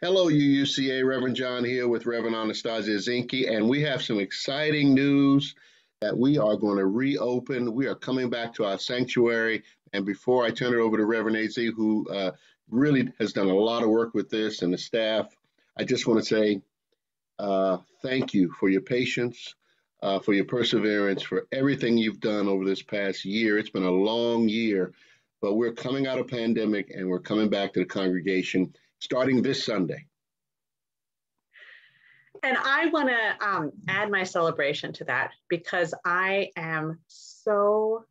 Hello, UUCA. Reverend John here with Reverend Anastasia Zinke, and we have some exciting news that we are going to reopen. We are coming back to our sanctuary. And before I turn it over to Reverend AZ, who really has done a lot of work with this and the staff, I just want to say thank you for your patience, for your perseverance, for everything you've done over this past year. It's been a long year, but we're coming out of pandemic and we're coming back to the congregation starting this Sunday. And I want to add my celebration to that because I am so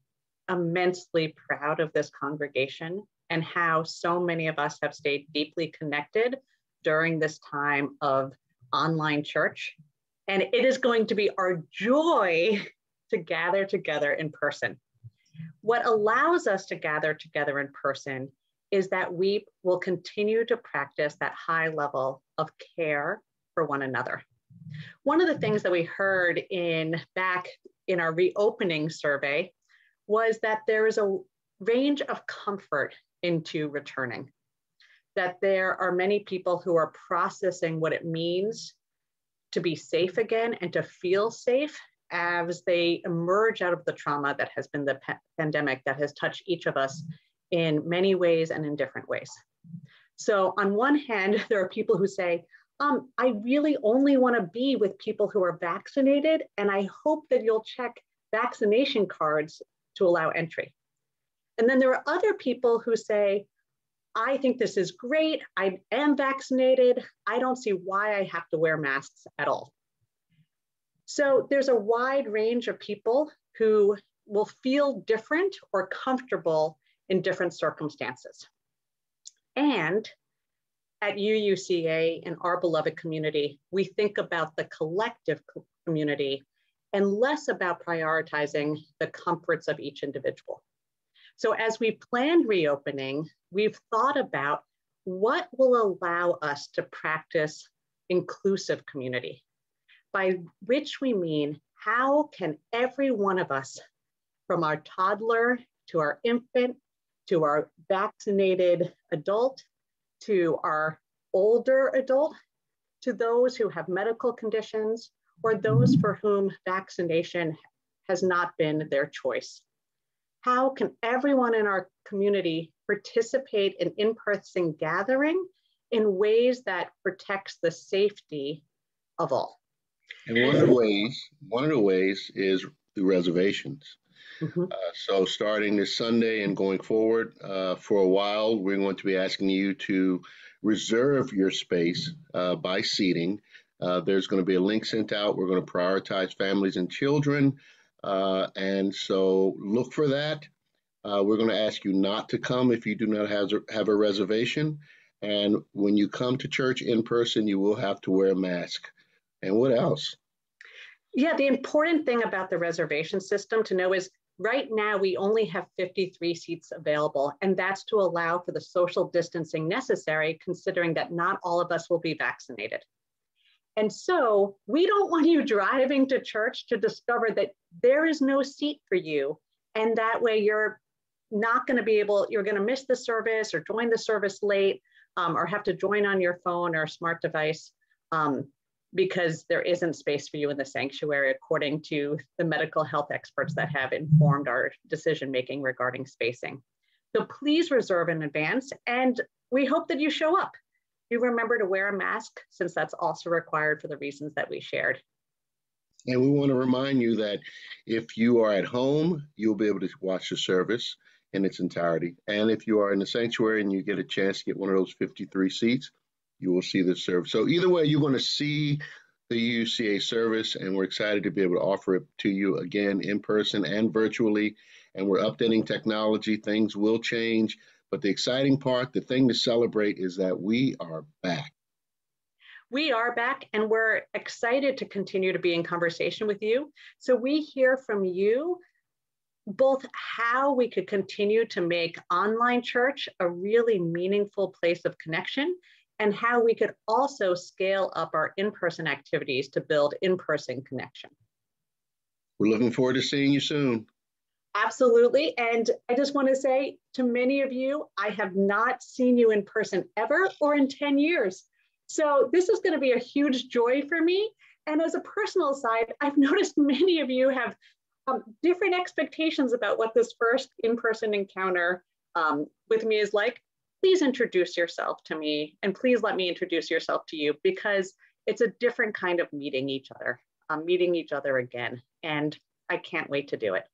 immensely proud of this congregation and how so many of us have stayed deeply connected during this time of online church. And it is going to be our joy to gather together in person. What allows us to gather together in person is that we will continue to practice that high level of care for one another. One of the things that we heard back in our reopening survey was that there is a range of comfort into returning, that there are many people who are processing what it means to be safe again and to feel safe as they emerge out of the trauma that has been the pandemic that has touched each of us in many ways and in different ways. So on one hand, there are people who say, I really only want to be with people who are vaccinated, and I hope that you'll check vaccination cards to allow entry. And then there are other people who say, I think this is great. I am vaccinated. I don't see why I have to wear masks at all. So there's a wide range of people who will feel different or comfortable in different circumstances. And at UUCA, in our beloved community, we think about the collective community and less about prioritizing the comforts of each individual. So as we planned reopening, we've thought about what will allow us to practice inclusive community, by which we mean how can every one of us, from our toddler to our infant, to our vaccinated adult, to our older adult, to those who have medical conditions, or those for whom vaccination has not been their choice. How can everyone in our community participate in in-person gathering in ways that protects the safety of all? And one of the ways is through reservations. Mm-hmm. So starting this Sunday and going forward for a while, we're going to be asking you to reserve your space by seating. There's going to be a link sent out. We're going to prioritize families and children. And so look for that. We're going to ask you not to come if you do not have a reservation. And when you come to church in person, you will have to wear a mask. And what else? Yeah, the important thing about the reservation system to know is right now we only have 53 seats available, and that's to allow for the social distancing necessary, considering that not all of us will be vaccinated. And so we don't want you driving to church to discover that there is no seat for you. And that way you're not going to be able, you're going to miss the service or join the service late or have to join on your phone or smart device because there isn't space for you in the sanctuary, according to the medical health experts that have informed our decision-making regarding spacing. So please reserve in advance, and we hope that you show up. You remember to wear a mask, since that's also required for the reasons that we shared. And we want to remind you that if you are at home, you'll be able to watch the service in its entirety. And if you are in the sanctuary and you get a chance to get one of those 53 seats, you will see the service. So either way, you're going to see the UUCA service, and we're excited to be able to offer it to you again in person and virtually. And we're updating technology. Things will change. But the exciting part, the thing to celebrate, is that we are back. We are back, and we're excited to continue to be in conversation with you. So we hear from you both how we could continue to make online church a really meaningful place of connection, and how we could also scale up our in-person activities to build in-person connection. We're looking forward to seeing you soon. Absolutely. And I just want to say to many of you, I have not seen you in person ever or in 10 years. So this is going to be a huge joy for me. And as a personal side, I've noticed many of you have different expectations about what this first in-person encounter with me is like. Please introduce yourself to me, and please let me introduce yourself to you, because it's a different kind of meeting each other again. And I can't wait to do it.